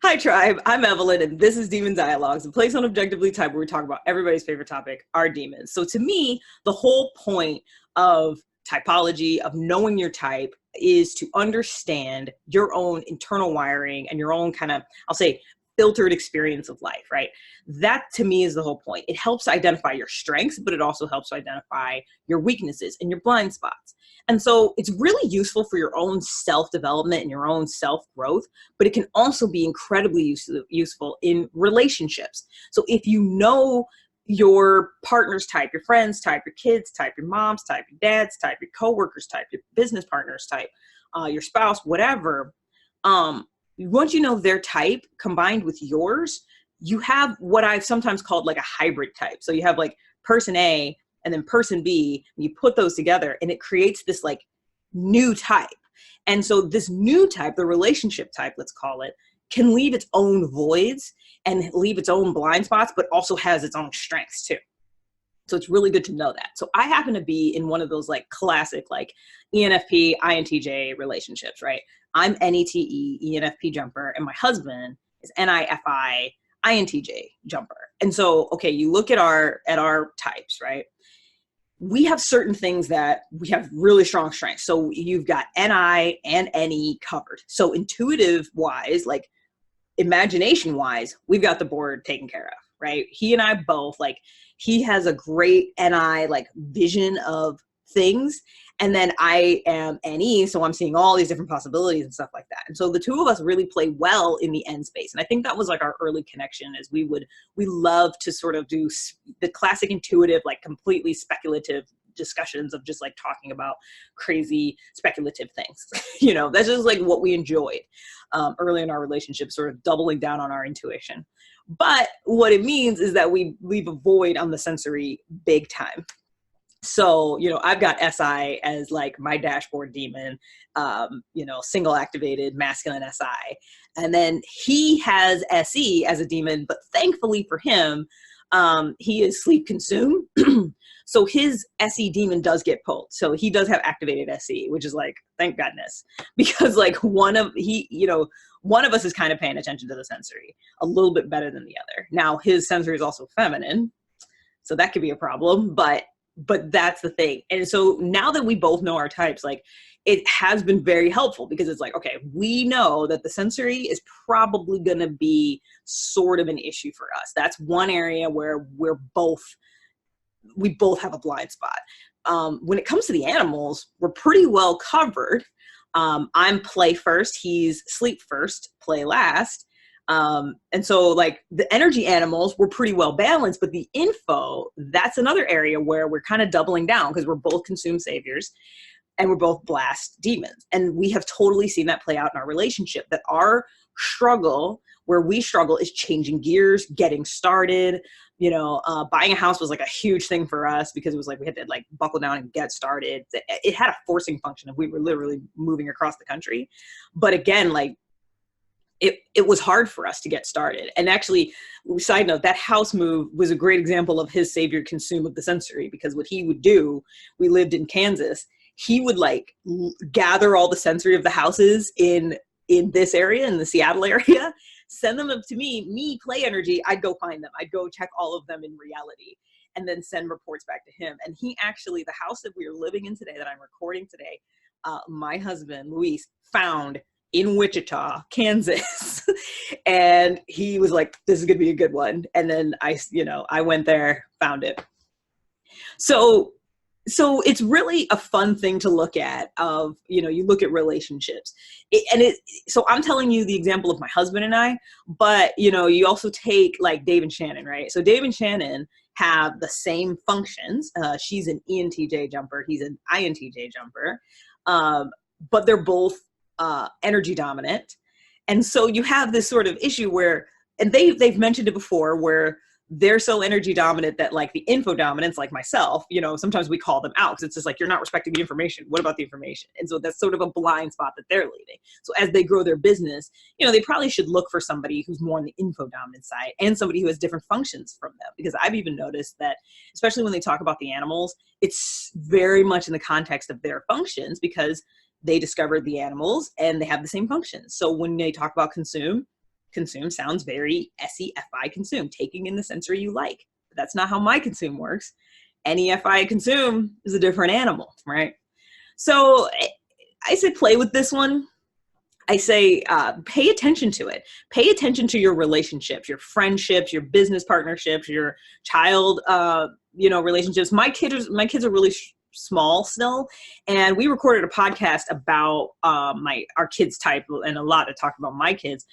Hi, tribe. I'm Evelyn, and this is Demon Dialogues, a place on Objectively Type where we talk about everybody's favorite topic, our demons. So, to me, the whole point of typology, of knowing your type, is to understand your own internal wiring and your own kind of, I'll say, filtered experience of life, right? That to me is the whole point. It helps identify your strengths, but it also helps to identify your weaknesses and your blind spots. And so it's really useful for your own self-development and your own self-growth, but it can also be incredibly useful in relationships. So if you know your partner's type, your friend's type, your kids' type, your mom's type, your dad's type, your coworker's type, your business partner's type, your spouse, whatever, once you know their type combined with yours, you have what I've sometimes called like a hybrid type. So you have like person A and then person B, and you put those together and it creates this like new type. And so this new type, the relationship type, let's call it, can leave its own voids and leave its own blind spots, but also has its own strengths too. So it's really good to know that. So I happen to be in one of those like classic like ENFP, INTJ relationships, right? I'm NETE, ENFP jumper, and my husband is NIFI, INTJ jumper. And so, okay, you look at our types, right? We have certain things that we have really strong strengths. So you've got NI and NE covered. So intuitive wise, like imagination wise, we've got the board taken care of, right? He and I both, like, he has a great NI like vision of things. And then I am NE, so I'm seeing all these different possibilities and stuff like that. And so the two of us really play well in the N space. And I think that was like our early connection, is we love to sort of do the classic intuitive, like completely speculative discussions of just like talking about crazy speculative things. You know, that's just like what we enjoyed early in our relationship, sort of doubling down on our intuition. But what it means is that we leave a void on the sensory big time. So, you know, I've got SI as like my dashboard demon, you know, single activated masculine SI. And then he has SE as a demon, but thankfully for him, he is sleep consumed. So his SE demon does get pulled. So he does have activated SE, which is like, thank goodness, because like one of us is kind of paying attention to the sensory a little bit better than the other. Now his sensory is also feminine, so that could be a problem, but that's the thing. And so now that we both know our types, like it has been very helpful, because it's like, okay, we know that the sensory is probably going to be sort of an issue for us. That's one area where we both have a blind spot. When it comes to the animals, we're pretty well covered. I'm play first, he's sleep first, play last. And so like the energy animals were pretty well balanced, but the info, that's another area where we're kind of doubling down, because we're both consumed saviors and we're both blast demons. And we have totally seen that play out in our relationship, that our struggle, where we struggle, is changing gears, getting started. You know, buying a house was like a huge thing for us, because it was like we had to like buckle down and get started. It had a forcing function if we were literally moving across the country. But again, like it was hard for us to get started. And actually, side note, that house move was a great example of his savior consume of the sensory, because what he would do, we lived in Kansas, he would like gather all the sensory of the houses in this area, in the Seattle area, send them up to me play energy, I'd go find them. I'd go check all of them in reality and then send reports back to him. And he actually, the house that we are living in today, that I'm recording today, my husband, Luis, found in Wichita, Kansas. And he was like, this is going to be a good one. And then I went there, found it. So it's really a fun thing to look at of, you know, you look at relationships so I'm telling you the example of my husband and I, but you know, you also take like Dave and Shannon, right? So Dave and Shannon have the same functions. She's an ENTJ jumper. He's an INTJ jumper. But they're both energy dominant. And so you have this sort of issue where, and they've mentioned it before, where they're so energy dominant that like the info dominance, like myself, you know, sometimes we call them out, because it's just like, you're not respecting the information. What about the information? And so that's sort of a blind spot that they're leaving. So as they grow their business, you know, they probably should look for somebody who's more on the info dominant side, and somebody who has different functions from them. Because I've even noticed that, especially when they talk about the animals, it's very much in the context of their functions, because they discovered the animals and they have the same functions. So when they talk about consume, Consume sounds very SEFI consume, taking in the sensory you like. But that's not how my consume works. NEFI consume is a different animal, right? So I say play with this one. I say pay attention to it. Pay attention to your relationships, your friendships, your business partnerships, your child, relationships. My kids are really small still, and we recorded a podcast about our kids' type, and a lot of talk about my kids.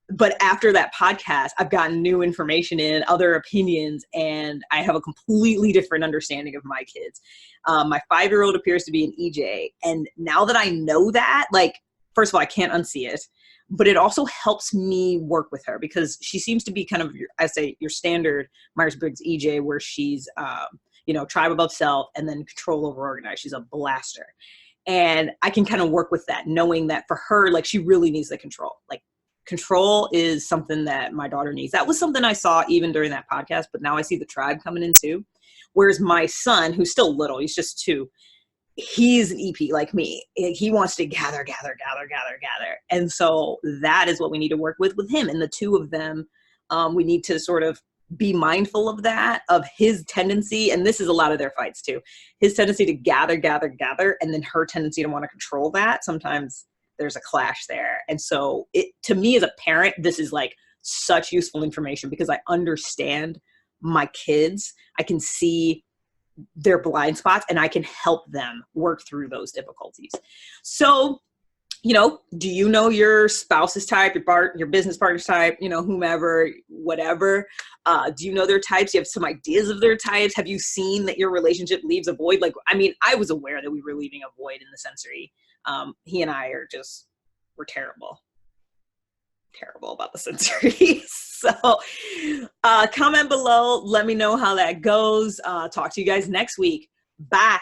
But after that podcast, I've gotten new information in, other opinions, and I have a completely different understanding of my kids. My 5-year-old appears to be an EJ. And now that I know that, like, first of all, I can't unsee it, but it also helps me work with her because she seems to be kind of, your standard Myers-Briggs EJ, where she's, tribe above self and then control over organize. She's a blaster. And I can kind of work with that, knowing that for her, like, she really needs the control. Like, control is something that my daughter needs. That was something I saw even during that podcast, but now I see the tribe coming in too. Whereas my son, who's still little, he's just 2, he's an EP like me. He wants to gather. And so that is what we need to work with him. And the 2 of them, we need to sort of be mindful of that, of his tendency. And this is a lot of their fights too. His tendency to gather, and then her tendency to want to control that. Sometimes there's a clash there. And so to me as a parent, this is like such useful information because I understand my kids. I can see their blind spots and I can help them work through those difficulties. So, do you know your spouse's type, your business partner's type, whomever, whatever? Do you know their types? Do you have some ideas of their types? Have you seen that your relationship leaves a void? I was aware that we were leaving a void in the sensory. He and I we're terrible about the sensory. So comment below. Let me know how that goes. Talk to you guys next week. Bye.